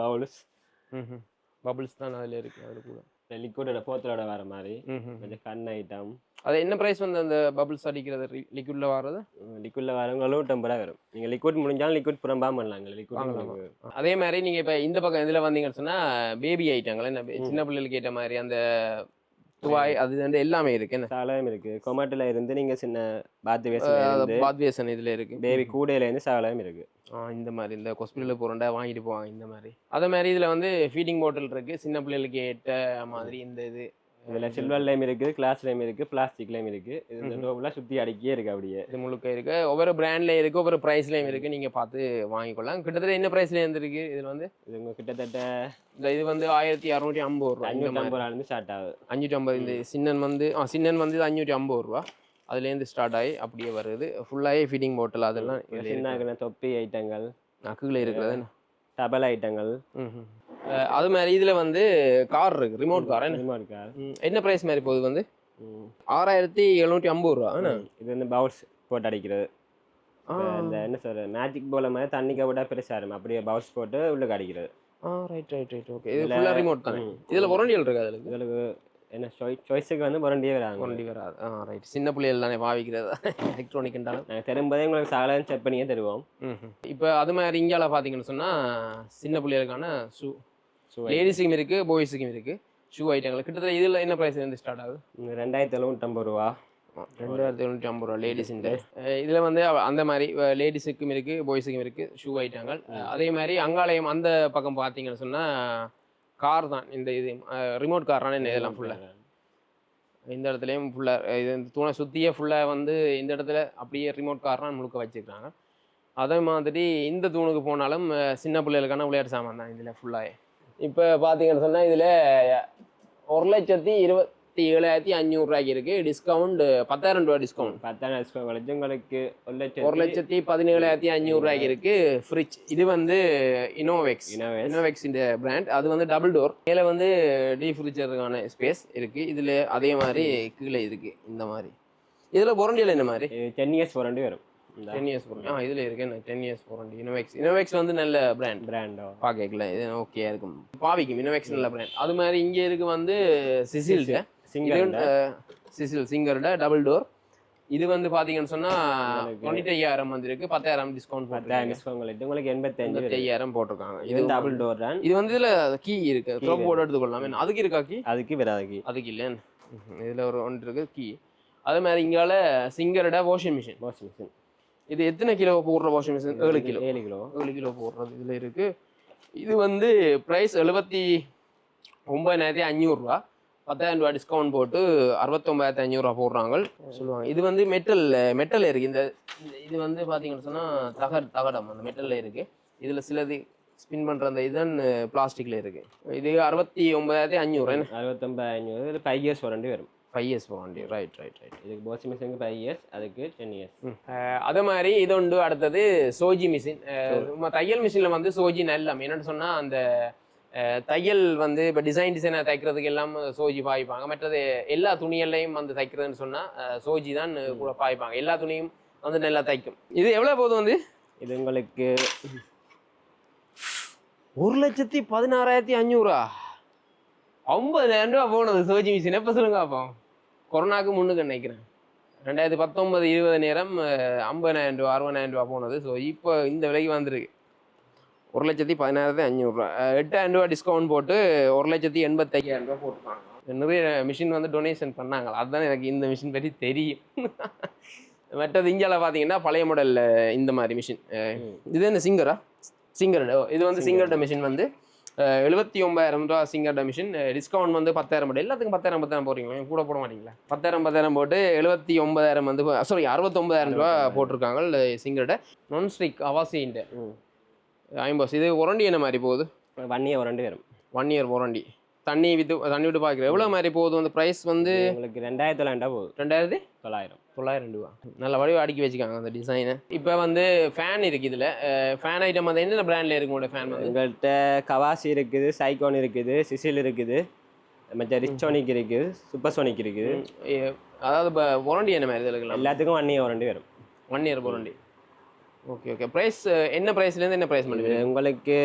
பபுள்ஸ் தான் அதில் இருக்கு. அது கூட லிக்விடோட போத்தலோட வர மாதிரி கொஞ்சம் கண் ஐட்டம். அது என்ன ப்ரைஸ் வந்து அந்த பபுள்ஸ் அடிக்கிறது லிக்விட்ல வர்றது? லிக்விட்ல வரவங்க 50 ரூபா வரும். நீங்கள் லிக்விட் முடிஞ்சாலும் லிக்விட் புறம்பா பண்ணலாங்க. லிக்விட் அதே மாதிரி நீங்கள் இப்போ இந்த பக்கம் இதில் வந்தீங்கன்னு சொன்னால் பேபி ஐட்டங்கள் என்ன சின்ன பிள்ளைகளுக்கு ஏற்ற மாதிரி அந்த துவாய் அது வந்து எல்லாமே இருக்கு என்ன சகலம் இருக்கு. கொமட்டில் இருந்து நீங்கள் சின்ன பாத் வேஸ்ல இருந்து பாத்வேசன் இதில் இருக்கு. பேபி கூடையிலேருந்து சகலம் இருக்கு. இந்த மாதிரி இந்த ஹாஸ்பிட்டலில் போகிறண்டா வாங்கிட்டு போவாங்க இந்த மாதிரி. அதே மாதிரி இதில் வந்து ஃபீடிங் பாட்டில் இருக்குது, சின்ன பிள்ளைகளுக்கு ஏற்ற மாதிரி. இந்த இது இதில் சில்வர்லேயும் இருக்குது, கிளாஸ்லேயும் இருக்குது, பிளாஸ்டிக்லேயும் இருக்குது. இது இந்த டோப்லாம் சுற்றி அடிக்கியே இருக்குது. அப்படியே இது முழுக்க இருக்குது. ஒவ்வொரு பிராண்ட்லேயும் இருக்குது, ஒவ்வொரு ப்ரைஸ்லேயும் இருக்குது. நீங்கள் பார்த்து வாங்கிக்கொள்ளலாம். கிட்டத்தட்ட என்ன ப்ரைஸ்ல இருந்துருக்கு இதில் வந்து? இது உங்கள் கிட்டத்தட்ட இது வந்து 1650 ரூபா. 550 ரூபாலேருந்து ஸ்டார்ட் ஆகுது. 550. இந்த சின்னன் வந்து சின்னன் வந்து 550 ரூபா. அதுலேருந்து ஸ்டார்ட் ஆகி அப்படியே வருது. ஃபுல்லாகவே ஃபீடிங் பாட்டில் அதெல்லாம் சின்ன தொப்பி ஐட்டங்கள், நக்குகளை இருக்கிறது, டபல் ஐட்டங்கள். அது மாதிரி இதில் வந்து கார் இருக்குது, ரிமோட் கார். ரிமோட் கார் என்ன ப்ரைஸ் மாதிரி போகுது வந்து? 6750 ரூபா. இது வந்து பவுல்ஸ் போட்டு அடிக்கிறது. இந்த என்ன சொல்ற மேஜிக் போல மாதிரி தண்ணிக்கு போட்டால் பெருசாக இருக்கும். அப்படியே பவுல்ஸ் போட்டு உள்ளே அடிக்கிறது. Right right right. ஓகே. இது ஃபுல்லாக ரிமோட் தானே. இதில் வாரண்டிகள் இருக்கு. அதில் இதுக்கு என்ன சாய்ஸுக்கு வந்து வாரண்டியே வராது. வாரண்டி வராது. ரைட். சின்ன பிள்ளைகள் தானே பாவிக்கிறது எலக்ட்ரானிக் என்றாலும். நாங்கள் தரும்போதே உங்களுக்கு சாகலாம் செக் பண்ணியே தருவோம். இப்போ அது மாதிரி இந்தியாவில் பார்த்தீங்கன்னு சொன்னால் சின்ன பிள்ளைகளுக்கான ஷூ லேடிஸுக்கும் இருக்குது, பாய்ஸுக்கும் இருக்குது ஷூ ஐட்டங்கள். கிட்டத்தட்ட இதில் என்ன ப்ரைஸ் வந்து ஸ்டார்ட் ஆகுது? 2750 ரூபா. 2750 ரூபா லேடிஸுங்க. இதில் வந்து அந்த மாதிரி லேடிஸுக்கும் இருக்குது, பாய்ஸுக்கும் இருக்குது ஷூ ஐட்டங்கள். அதே மாதிரி அங்காலயம் அந்த பக்கம் பார்த்தீங்கன்னு சொன்னால் கார் தான். இந்த இது ரிமோட் காரான என்ன இதெல்லாம் ஃபுல்லாக இந்த இடத்துலையும் ஃபுல்லாக இது தூணை சுற்றியே ஃபுல்லாக வந்து இந்த இடத்துல அப்படியே ரிமோட் கார்லாம் முழுக்க வச்சுருக்காங்க. அதே மாதிரி இந்த தூணுக்கு போனாலும் சின்ன பிள்ளைகளுக்கான விளையாட்டு சாமான் தான் இதில் ஃபுல்லாக. இப்போ பார்த்தீங்கன்னு சொன்னால் இதில் 1,27,500 ரூபாய்க்கு இருக்குது. டிஸ்கவுண்ட் 10,000 ரூபா டிஸ்கவுண்ட். 10,000 டிஸ்கவுண்ட் கழிச்சு உங்களுக்கு 1,17,500 ரூபாய்க்கு இருக்குது. ஃப்ரிட்ஜ் இது வந்து இனோவெக்ஸ் இந்த பிராண்ட். அது வந்து டபுள் டோர். மேலே வந்து டீஃப்ரிஜருக்கான ஸ்பேஸ் இருக்குது. இதில் அதே மாதிரி கீழே இருக்குது இந்த மாதிரி. இதில் வாரண்டியில் என்ன மாதிரி? 10 இயர்ஸ் வாரண்டி வரும். 10 இயர்ஸ் வாரண்டி. இதில் இருக்கு என்ன 10 இயர்ஸ் வாரண்டி. இனோவெக்ஸ் வந்து நல்ல பிராண்டோ பார்க்கல. இது ஓகே இருக்கும், பாவிக்கும். இனோவெக்ஸ் நல்ல பிராண்ட். அது மாதிரி இங்கே இருக்கு வந்து சிங்கரோட டபுள் டோர். இது வந்து பாத்தீங்கன்னு சொன்னா 95,000 வந்திருக்கு. 10,000 டிஸ்கவுண்ட். 10,000 டிஸ்கவுண்ட் உங்களுக்கு 85,000 போட்டிருக்காங்க. இது டபுள் டோர் தான். இது வந்து இதுல கீ இருக்கு, த்ரோ போர்டு எடுத்துக்கொள்ளலாம். அதுக்கு இருக்கா கீ? அதுக்கு வராது கீ. அதுக்கு இல்லைன்னு இதுல ஒரு ஒன்று இருக்கு கீ. அதே மாதிரி இங்கால சிங்கரோட வாஷிங் மிஷின். இது எத்தனை கிலோ போடுற வாஷிங் மிஷின்? 7 கிலோ போடுறது இதுல இருக்கு. இது வந்து பிரைஸ் 79,500 ரூபா. 10,000 ரூபா டிஸ்கவுண்ட் போட்டு 69,500 ரூபா போடுறாங்க சொல்லுவாங்க. இது வந்து மெட்டல் இருக்கு. இந்த இது வந்து பார்த்தீங்கன்னு சொன்னால் தகடம் அந்த மெட்டலில் இருக்கு. இதில் சிலது ஸ்பின் பண்ணுற அந்த இதன் பிளாஸ்டிக்கில் இருக்கு. இது 69,500. 69,500. இது 5 இயர்ஸ் வாரண்டி வரும். 5 இயர்ஸ் வாரண்டி. ரைட். இதுக்கு வாஷிங் மிஷினுக்கு 5 இயர்ஸ், அதுக்கு 10 இயர்ஸ். அதே மாதிரி இது உண்டு. அடுத்தது சோஜி மிஷின். தையல் மிஷினில் வந்து சோஜி நல்ல என்னென்னு சொன்னால் அந்த தையல் வந்து இப்போ டிசைனாக தைக்கிறதுக்கு எல்லாம் சோஜி பாய்ப்பாங்க. மற்றது எல்லா துணியல்லையும் வந்து தைக்கிறதுன்னு சொன்னால் சோஜி தான் கூட பாய்ப்பாங்க. எல்லா துணியும் வந்து நல்லா தைக்கும். இது எவ்வளோ போகுது வந்து? இது உங்களுக்கு 1,16,500. 50,000 ரூபா போனது சோஜி மிஷின். எப்போ சொல்லுங்க அப்போ? கொரோனாக்கு முன்னுக்கு நினைக்கிறேன் 2019-20 நேரம் 50,000 ரூபா 60,000 ரூபா போனது. ஸோ இப்போ இந்த விலைக்கு வந்துருக்கு 1,16,500 ரூபா. 8,000 ரூபா டிஸ்கவுண்ட் போட்டு 1,85,000 ரூபா போட்டுருக்காங்க. நிறைய மிஷின் வந்து டொனேஷன் பண்ணாங்க. அதுதான் எனக்கு இந்த மிஷின் பற்றி தெரியும். மற்றது இந்தியாவில் பார்த்தீங்கன்னா பழைய மாடல் இந்த மாதிரி மிஷின். இது என்ன சிங்கரோட இது வந்து சிங்கரோட மிஷின் வந்து 79,000 ரூபா சிங்கரோட மிஷின். டிஸ்கவுண்ட் வந்து 10,000 போட்டு எல்லாத்துக்கும் 10,000 போடுறீங்களா? கூட போட மாட்டீங்களா? 10,000 போட்டு 79,000 வந்து 69,000 ரூபா போட்டிருக்காங்க சிங்கரோட. நான்ஸ்டிக் அவாசின்ட்டு 50. இது வாரண்டி என்ன மாதிரி போகுது? 1 இயர் வாரண்டி வரும். 1 இயர் வாரண்டி. தண்ணி விட்டு பார்க்குறேன். எவ்வளோ மாதிரி போகுது? அந்த ப்ரைஸ் வந்து உங்களுக்கு 2,900 போகுது. 2,900 ரூபா. நல்ல வடிவம் அடுக்கி வச்சுக்காங்க அந்த டிசைனை. இப்போ வந்து ஃபேன் இருக்குது. இதில் ஃபேன் ஐட்டம் வந்து என்னென்ன பிராண்டில் இருக்கு உங்களோட ஃபேன்? வந்து எங்கள்கிட்ட கவாசி இருக்குது, சைகோன் இருக்குது, சிசில் இருக்குது, மற்ற ரிச்சோனிக் இருக்குது, சூப்பர்சோனிக் இருக்குது. அதாவது இப்போ வாரண்டி என்ன மாதிரி இருக்கலாம்? எல்லாத்துக்கும் 1 இயர் வாரண்டி வரும். 1 இயர் வாரண்டி. ஓகே. ப்ரைஸ் என்ன ப்ரைஸ்லேருந்து என்ன ப்ரைஸ் பண்ணுவீங்க? உங்களுக்கு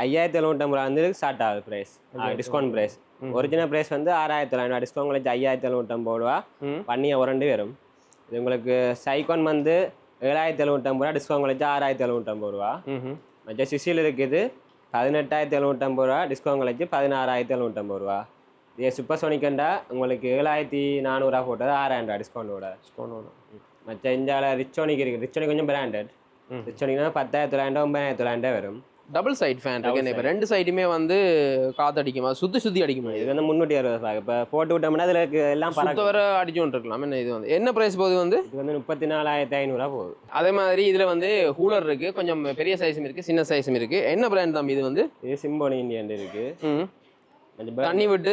5,750 ரூபா வந்து ஸ்டார்ட் ஆகுது price. Discount price. Original price வந்து 6,900. டிஸ்கவுண்ட் உங்களுக்கு 5,750 ரூபா 1 இயர் வாரண்டி வரும். இது உங்களுக்கு சைகோன் வந்து 7,750 ரூபா. டிஸ்கவுண்ட் உங்களுக்கு 6,750 ரூபா. மற்ற சிசில் இருக்குது 18,750 ரூபா. டிஸ்கவுண்ட் உங்களுக்கு 16,750 ரூபா. இதே சூப்பர் சோனிக்கண்டா உங்களுக்கு 7400 போட்டது 6000 டிஸ்கவுண்டோட. மற்ற இந்தியாவில் ரிச்சோனிக் இருக்குது. ரிச்சோனிக் கொஞ்சம் பிராண்டட். ரிச்சோனிக்னா 10,900 9,900 வரும். டபுள் சைட் ஃபேன் இருக்கு. இப்போ ரெண்டு சைடுமே வந்து காற்றடிக்குமா, சுற்றி அடிக்குமா? இது வந்து 360 இப்போ போட்டு விட்டோம்னா அதில் எல்லாம் சுத்த வர அடிச்சுட்டு இருக்கலாம். என்ன இது வந்து என்ன ப்ரைஸ் போகுது வந்து? இது வந்து 34,500 போகுது. அதே மாதிரி இதில் வந்து கூலர் இருக்குது, கொஞ்சம் பெரிய சைஸும் இருக்குது, சின்ன சைஸும் இருக்குது. என்ன பிராண்ட் தான் இது வந்து? இது சிம்போனி இந்தியன் இருக்குது. தண்ணி விட்டு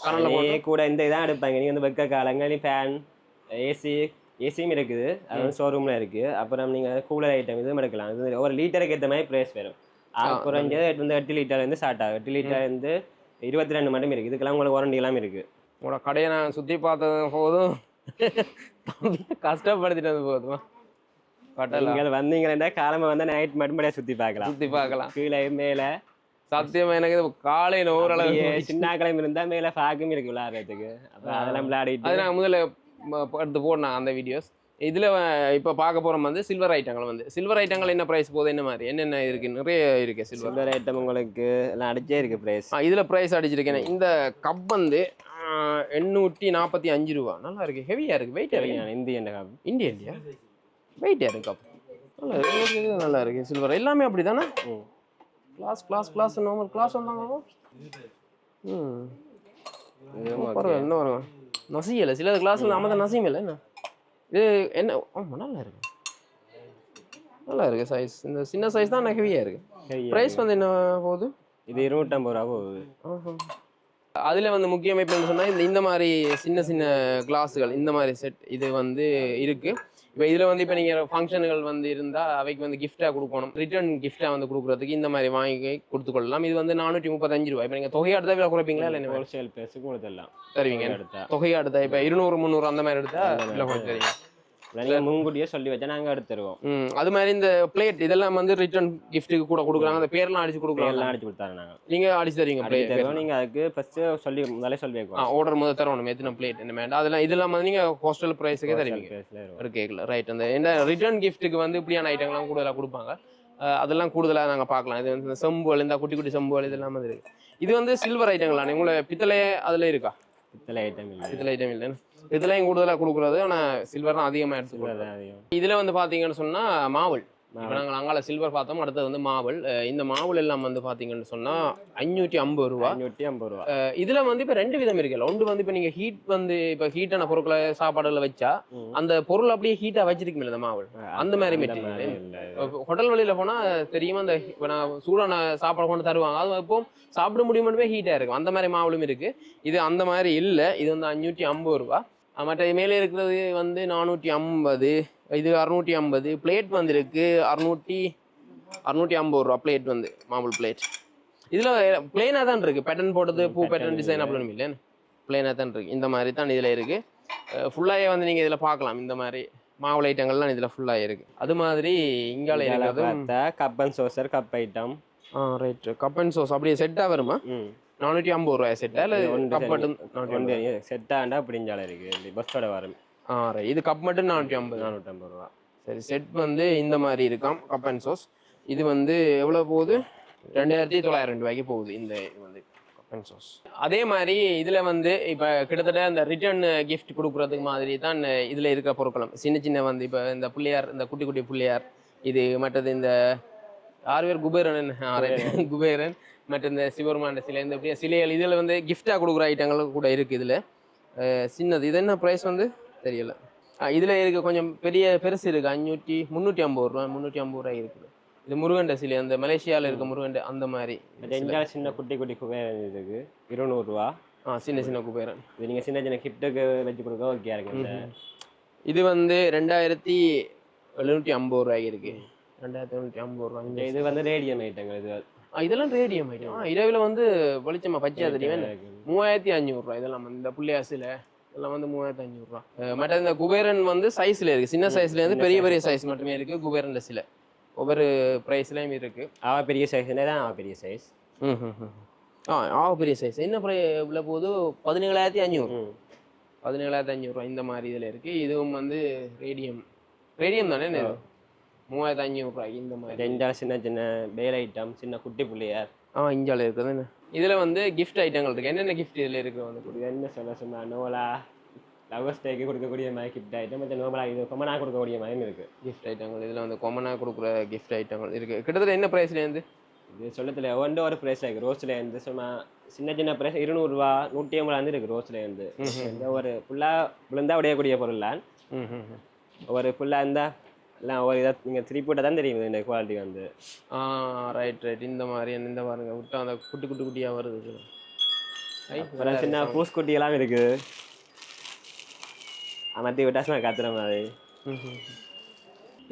கரண்டில் கூட இந்த இதான் எடுப்பாங்க. நீங்கள் வந்து வெக்க காலங்கள் ஃபேன் ஏசியும் இருக்குது. அது வந்து ஷோரூமில் இருக்குது. அப்புறம் நீங்கள் கூலர் ஐட்டம் இதுவும் எடுக்கலாம். இது ஒரு லிட்டருக்கு ஏற்ற மாதிரி ப்ரைஸ் வரும். குறைஞ்சது 8 லிட்டர்லேருந்து ஸ்டார்ட் ஆகும். 8 லிட்டர்லேருந்து 22 மட்டும் இருக்குது. இதுக்கெல்லாம் உங்களுக்கு வாரண்டிலாம் இருக்குது. உங்களோட கடையை நான் சுற்றி பார்த்தது போதும், கஷ்டப்படுத்திட்டு வந்து போதுமா? நீங்கள் வந்தீங்கன்னா காலமாக வந்து நைட் மட்டும் சுற்றி பார்க்கலாம். கீழே மேலே சத்தியமா எனக்கு காலையில் ஓரளவு சின்ன கிளம்பி இருந்தால் மேலே ஃபாக்கும் இருக்குது விளையாடுறதுக்கு. அப்புறம் அதெல்லாம் விளையாடிட்டு அது நான் முதல்ல எடுத்து போடணும் அந்த வீடியோஸ். இதில் இப்போ பார்க்க போகிறோம் வந்து சில்வர் ஐட்டங்கள். வந்து சில்வர் ஐட்டங்கள் என்ன ப்ரைஸ் போகுது, என்ன மாதிரி என்னென்ன இருக்குது? நிறைய இருக்குது சில்வர் ஐட்டம் உங்களுக்கு எல்லாம் அடிச்சே இருக்குது ப்ரைஸ். இதில் ப்ரைஸ் அடிச்சிருக்கேன். இந்த கப் வந்து 845 ரூபா. நல்லா இருக்குது, ஹெவியாக இருக்குது, வெயிட்டாக இருக்குது. Indian cup. இந்தியா வெயிட்டாக இருக்குது கப். நல்லா இருக்குது, நல்லா இருக்குது. சில்வர் எல்லாமே அப்படி தானே? கிளாஸ் நார்மல் கிளாஸ் வந்தாங்க. என்ன வரும் நசியலை சில கிளாஸில் நாம தான் நசியும் இல்லை. என்ன இது என்ன? ஆமாம், நல்லா இருக்கு சைஸ். இந்த சின்ன சைஸ் தான் ஹெவியாக இருக்குது. ப்ரைஸ் வந்து என்ன போகுது? இது 250 ரூபா போகுது. அதில் வந்து முக்கியமாக இப்போ சொன்னால் இந்த மாதிரி சின்ன கிளாஸுகள், இந்த மாதிரி செட் இது வந்து இருக்குது. இப்போ இதில் வந்து இப்போ நீங்கள் ஃபங்க்ஷனுகள் வந்து இருந்தால் அவைக்கு வந்து கிஃப்டாக கொடுக்கணும், ரிட்டர்ன் கிஃப்டாக வந்து கொடுக்குறதுக்கு இந்த மாதிரி வாங்கி கொடுத்துக்கொள்ளலாம். இது வந்து 435 ரூபா. இப்போ நீங்கள் தொகையாடுதா விலை குறைப்பீங்களா இல்லை என்ன? ஹோல்சேல் பேஸுக்கு கொடுத்துடலாம் தருவீங்க. தொகையாடுதா இப்போ 200 300 அந்த மாதிரி எடுத்தா விலை குறைச்சி தருவீங்க. முன்கூட்டியே சொல்லி வச்சா நாங்கள் எடுத்துருவோம். அது மாதிரி இந்த பிளேட் இதெல்லாம் வந்து ரிட்டர்ன் கிஃப்ட்டுக்கு கூட கொடுக்குறாங்க. அந்த பேர்லாம் அடிச்சு கொடுக்குறாங்க. அடிச்சு கொடுத்தாங்க. நாங்கள் நீங்கள் அடிச்சு தருவீங்க பிளேட்? நீங்கள் அதுக்கு ஃபஸ்ட்டு சொல்லி முதலே சொல்லி வைக்கணும். ஆர்டர் முதல் தரணும் எத்தனை பிளேட் என்ன வேண்டாம். அதெல்லாம் இதெல்லாம் வந்து நீங்கள் ஹாஸ்டல் ப்ரைஸுக்கே தருவீங்க. ஒரு கேட்கல ரைட். அந்த என்ன ரிட்டர்ன் கிஃப்ட்டுக்கு வந்து இப்படியான ஐட்டங்கள்லாம் கூடுதலாக கொடுப்பாங்க. அதெல்லாம் கூடுதலாக நாங்கள் பார்க்கலாம். இது வந்து செம்புகள், இந்த குட்டி செம்புகள் இதெல்லாம் வந்து இருக்குது. இது வந்து சில்வர் ஐட்டங்களானே. உங்களை பித்தளை அதில் இருக்கா? பித்தளை ஐட்டம் இல்லை. இதெல்லாம் கூடுதலாக கொடுக்குறது. ஆனால் சில்வர் தான் அதிகமாக எடுத்துக்கிறது. இதில் வந்து பார்த்தீங்கன்னு சொன்னால் மாவல். இப்போ நாங்கள் அங்கால சில்வர் பார்த்தோம், அடுத்தது வந்து மாவல். இந்த மாவல் எல்லாம் வந்து பார்த்தீங்கன்னு சொன்னால் 550 ரூபா. 550 ரூபா. இதில் வந்து இப்போ 2 விதம் இருக்குல்ல. ஒன்று வந்து இப்போ நீங்கள் ஹீட் வந்து இப்போ ஹீட்டான பொருட்களை சாப்பாடுகளை வச்சா அந்த பொருள் அப்படியே ஹீட்டாக வச்சிருக்கீங்களா இந்த மாவல்? அந்த மாதிரி மெட்டீரியல் ஹோட்டல் வழியில் போனால் தெரியுமா, அந்த இப்போ நான் சூடான சாப்பாடு கொண்டு தருவாங்க, அது இப்போ சாப்பிட முடியும் மட்டுமே ஹீட்டாக இருக்கும். அந்த மாதிரி மாவலும் இருக்குது. இது அந்த மாதிரி இல்லை. இது வந்து 550 ரூபா. மற்ற மேலே இருக்கிறது வந்து 450, இது 650. பிளேட் வந்து இருக்கு 650 ரூபா பிளேட் வந்து மார்பிள் பிளேட். இதில் பிளேனாக தான் இருக்குது. பேட்டர்ன் போட்டது பூ பேட்டர்ன் டிசைன் அப்படின்னு இல்லை, பிளேனாக தான் இருக்குது. இந்த மாதிரி தான் இதில் இருக்குது. ஃபுல்லாகவே வந்து நீங்கள் இதில் பார்க்கலாம். இந்த மாதிரி மாவுள் ஐட்டங்கள்லாம் இதில் ஃபுல்லாக இருக்குது. அது மாதிரி இங்கால இருக்கிறது cup and saucer cup item. Right. Cup and saucer அப்படியே செட்டாக வருமா? 450 ரூபாய் செட்டா இல்லை கப் மட்டும்? செட்டாண்டா அப்படிஞ்சால இருக்குது பஸ்ஸோட வரும். இது கப் மட்டும் 450 ரூபா. சரி. செட் வந்து இந்த மாதிரி இருக்காம் கப் அண்ட் சோஸ். இது வந்து எவ்வளோ போகுது? 2900 ரூபாய்க்கு போகுது இந்த வந்து கப் அண்ட் சோஸ். அதே மாதிரி இதில் வந்து இப்போ கிட்டத்தட்ட இந்த ரிட்டர்ன் கிஃப்ட் கொடுக்குறதுக்கு மாதிரி தான் இதில் இருக்கிற பொருட்களும் சின்ன வந்து இப்போ இந்த பிள்ளையார், இந்த குட்டி பிள்ளையார், இது மற்றது இந்த 6 பேர் குபேரன் மற்ற இந்த சிவருமான சிலை, இந்த இப்படியே சிலைகள் இதில் வந்து கிஃப்டாக கொடுக்குற ஐட்டங்கள் கூட இருக்குது. இதில் சின்னது இது என்ன ப்ரைஸ் வந்து தெரியல. இதில் இருக்க கொஞ்சம் பெருசு இருக்குது 350 ரூபா. 350 ரூபாய் இருக்குது. இது முருகண்ட சிலை, அந்த மலேசியாவில் இருக்க முருகண்ட அந்த மாதிரி. சின்ன குட்டி குபேரன் இருக்குது 200 ரூபா. சின்ன குபேரன். இது நீங்கள் சின்ன கிஃப்ட்டுக்கு வச்சு கொடுக்க ஓகே இருக்கு. இது வந்து 2750 ரூபாய்க்கு இருக்குது. 2750 ரூபா. இது வந்து ரேடியம் ஐட்டங்கள். இதெல்லாம் ரேடியம் ஐட்டம். இரவில் வந்து வெளிச்சமா பச்சையா தெரியும். 3500 ரூபா. இதெல்லாம் இந்த பிள்ளையா சிலை இதெல்லாம் வந்து 3500 ரூபா. மற்ற இந்த குபேரன் வந்து சைஸ்ல இருக்கு. சின்ன சைஸ்ல இருந்து பெரிய சைஸ் மட்டுமே இருக்கு குபேரன் சிலை. ஒவ்வொரு பிரைஸ்லயும் இருக்கு. பெரிய சைஸ் தான் பெரிய சைஸ். பெரிய சைஸ் என்ன இவ்வளோ போகுது? 17500. 17500 ரூபா இந்த மாதிரி இதில் இருக்கு. இதுவும் வந்து ரேடியம் தானே. 3500 ரூபாய்க்கு இந்த மாதிரி. சின்ன பேல் ஐட்டம், சின்ன குட்டி பிள்ளையார் இஞ்சால இருக்குது. இதில் வந்து கிஃப்ட் ஐட்டங்கள் இருக்குது. என்னென்ன கிஃப்ட் இதில் இருக்குது வந்து இது என்ன சொல்ல சும்மா நோலா லவர்ஸ் டேக்கு கொடுக்கக்கூடிய மாதிரி கிஃப்ட் ஐட்டம் மற்ற நோபலாக இது கொமனாக கொடுக்கக்கூடிய மாதிரி இருக்குது கிஃப்ட் ஐட்டங்கள். இதில் வந்து கொமனாக கொடுக்குற கிஃப்ட் ஐட்டங்கள் இருக்குது. கிட்டத்தட்ட என்ன ப்ரைஸ்லேருந்து? இது சொல்லத்தில் ஒரு ப்ரைஸ் இருக்குது. ரோஸ்லேருந்து சும்மா சின்ன சின்ன ப்ரைஸ் 200 ரூபா 150 இருக்குது ரோஸ்லேருந்து. இந்த ஒரு ஃபுல்லாக விழுந்தா உடையக்கூடிய பொருள்லாம் ஒரு ஃபுல்லாக இருந்தால் எல்லாம் ஒரு இதை நீங்கள் திருப்பி போட்டால் தான் தெரியும் இந்த குவாலிட்டி வந்து. ரைட் இந்த மாதிரி இந்த பாருங்க விட்டா அந்த குட்டி குட்டியாக வருது. அப்புறம் சின்ன பூஸ்குட்டியெல்லாம் இருக்குது. மற்ற விட்டாசமாக காத்துற மாதிரி.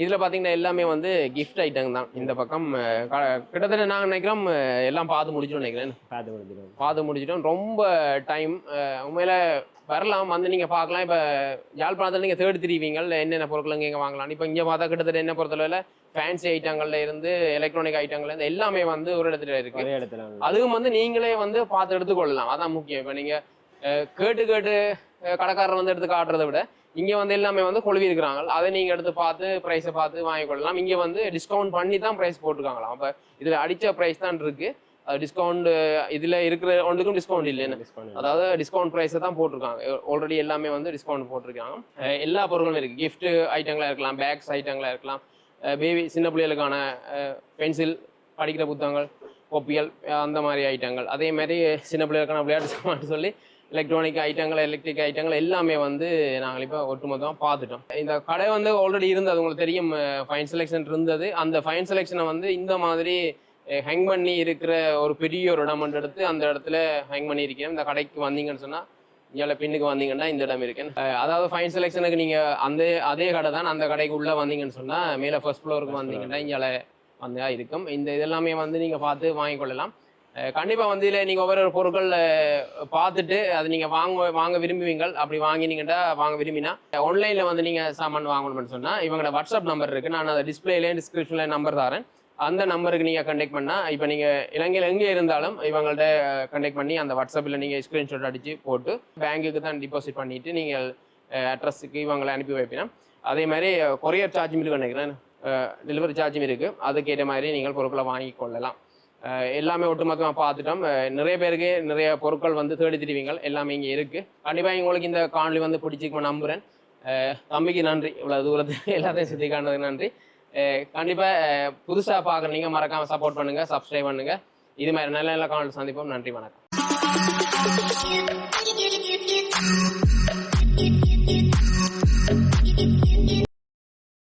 இதில் பார்த்தீங்கன்னா எல்லாமே வந்து கிஃப்ட் ஐட்டம் தான். இந்த பக்கம் கிட்டத்தட்ட நாங்கள் நினைக்கிறோம் எல்லாம் பார்த்து முடிச்சிட்டோம் நினைக்கிறேன். பார்த்து முடிச்சிட்டோம். ரொம்ப டைம் உண்மையில வரலாம் வந்து நீங்கள் பார்க்கலாம். இப்போ யாழ்ப்பாணத்தில் நீங்கள் தேடி திரிவீங்க என்னென்ன பொருட்கள் இங்கே வாங்கலாம். இப்போ இங்கே பார்த்தா கிட்டத்தட்ட என்ன பொறுத்தளவில் ஃபேன்சி ஐட்டங்கள்ல இருந்து எலக்ட்ரானிக் ஐட்டங்கள்ல இருந்து எல்லாமே வந்து ஒரு இடத்துல இருக்கு. அதுவும் வந்து நீங்களே வந்து பார்த்து எடுத்துக்கொள்ளலாம். அதான் முக்கியம். இப்போ நீங்கள் கேட்டு கடைக்காரர் வந்து எடுத்து காட்டுறதை விட இங்கே வந்து எல்லாமே வந்து கொழுவி இருக்கிறாங்க. அதை நீங்கள் எடுத்து பார்த்து ப்ரைஸை பார்த்து வாங்கிக்கொள்ளலாம். இங்கே வந்து டிஸ்கவுண்ட் பண்ணி தான் ப்ரைஸ் போட்டிருக்காங்களாம். அப்போ இதில் அடித்த ப்ரைஸ் தான் இருக்குது. டிஸ்கவுண்ட் இதில் இருக்கிற ஒன்றுக்கும் டிஸ்கவுண்ட் இல்லைன்னு, அதாவது டிஸ்கவுண்ட் ப்ரைஸை தான் போட்டிருக்காங்க. ஆல்ரெடி எல்லாமே வந்து டிஸ்கவுண்ட் போட்டிருக்காங்க. எல்லா பொருட்களும் இருக்குது. கிஃப்ட் ஐட்டங்களாக இருக்கலாம், பேக்ஸ் ஐட்டங்களாக இருக்கலாம், பேபி சின்ன பிள்ளைகளுக்கான பென்சில், படிக்கிற புத்தகங்கள், கோப்பிகள், அந்த மாதிரி ஐட்டங்கள். அதே மாதிரி சின்ன பிள்ளைகளுக்கான விளையாட்டு சாமான் சொல்லி எலக்ட்ரானிக் ஐட்டங்கள், எலக்ட்ரிக் ஐட்டங்கள் எல்லாமே வந்து நாங்கள் இப்போ ஒட்டுமொத்தமாக பார்த்துட்டோம். இந்த கடை வந்து ஆல்ரெடி இருந்தது, உங்களுக்கு தெரியும், ஃபைன் செலெக்ஷன் இருந்தது. அந்த ஃபைன் செலெக்ஷனை வந்து இந்த மாதிரி ஹேங் பண்ணி இருக்கிற ஒரு பெரிய ஒரு இடம் எடுத்து அந்த இடத்துல ஹேங் பண்ணி இருக்கிறேன். இந்த கடைக்கு வந்தீங்கன்னு சொன்னால் இங்கே பின்னுக்கு வந்தீங்கன்னா இந்த இடம் இருக்கேன். அதாவது ஃபைன் செலெக்ஷனுக்கு நீங்கள் அதே கடை தான். அந்த கடைக்கு உள்ளே வந்தீங்கன்னு சொன்னால் மேலே ஃபர்ஸ்ட் ஃப்ளோருக்கு வந்தீங்கன்னா இங்கே வந்து இருக்கும். இந்த இதெல்லாமே வந்து நீங்கள் பார்த்து வாங்கிக்கொள்ளலாம். கண்டிப்பாக வந்து இதில் நீங்கள் ஒவ்வொரு பொருட்கள் பார்த்துட்டு அது நீங்கள் வாங்க விரும்புவீங்கள். அப்படி வாங்க விரும்பினா ஆன்லைனில் வந்து நீங்கள் சாமான் வாங்கணும்னு சொன்னால் இவங்களோட வாட்ஸ்அப் நம்பர் இருக்குது. நான் அதை டிஸ்பிளேலேயே டிஸ்கிரிப்ஷனில் நம்பர் தரேன். அந்த நம்பருக்கு நீங்கள் கண்டெக்ட் பண்ணால், இப்போ நீங்கள் இலங்கையில் எங்கே இருந்தாலும் இவங்கள்ட்ட கண்டெக்ட் பண்ணி அந்த வாட்ஸ்அப்பில் நீங்கள் ஸ்க்ரீன்ஷாட் அடித்து போட்டு பேங்க்குக்கு தான் டிபாசிட் பண்ணிவிட்டு நீங்கள் அட்ரஸுக்கு இவங்களை அனுப்பி வைப்பினா. அதே மாதிரி கொரியர் சார்ஜும் இருக்குது நினைக்கிறேன், டெலிவரி சார்ஜும் இருக்குது. அதுக்கேற்ற மாதிரி நீங்கள் பொருட்களை வாங்கி கொள்ளலாம். எல்லாமே ஒட்டுமொத்தமாக பார்த்துட்டோம். நிறைய பேருக்கு நிறைய பொருட்கள் வந்து தேடி திரிவீங்க. எல்லாமே இங்கே இருக்குது. கண்டிப்பாக உங்களுக்கு இந்த காணொலி வந்து பிடிச்சிக்கணும் நம்புகிறேன். தம்பிக்கு நன்றி, இவ்வளோ தூரத்துக்கு எல்லாத்தையும் சுற்றி காணுறதுக்கு நன்றி. கண்டிப்பாக புதுசாக பார்க்குறீங்க, மறக்காமல் சப்போர்ட் பண்ணுங்கள், சப்ஸ்கிரைப் பண்ணுங்கள். இது மாதிரி நல்ல நல்ல காணொலி சந்திப்போம். நன்றி, வணக்கம்.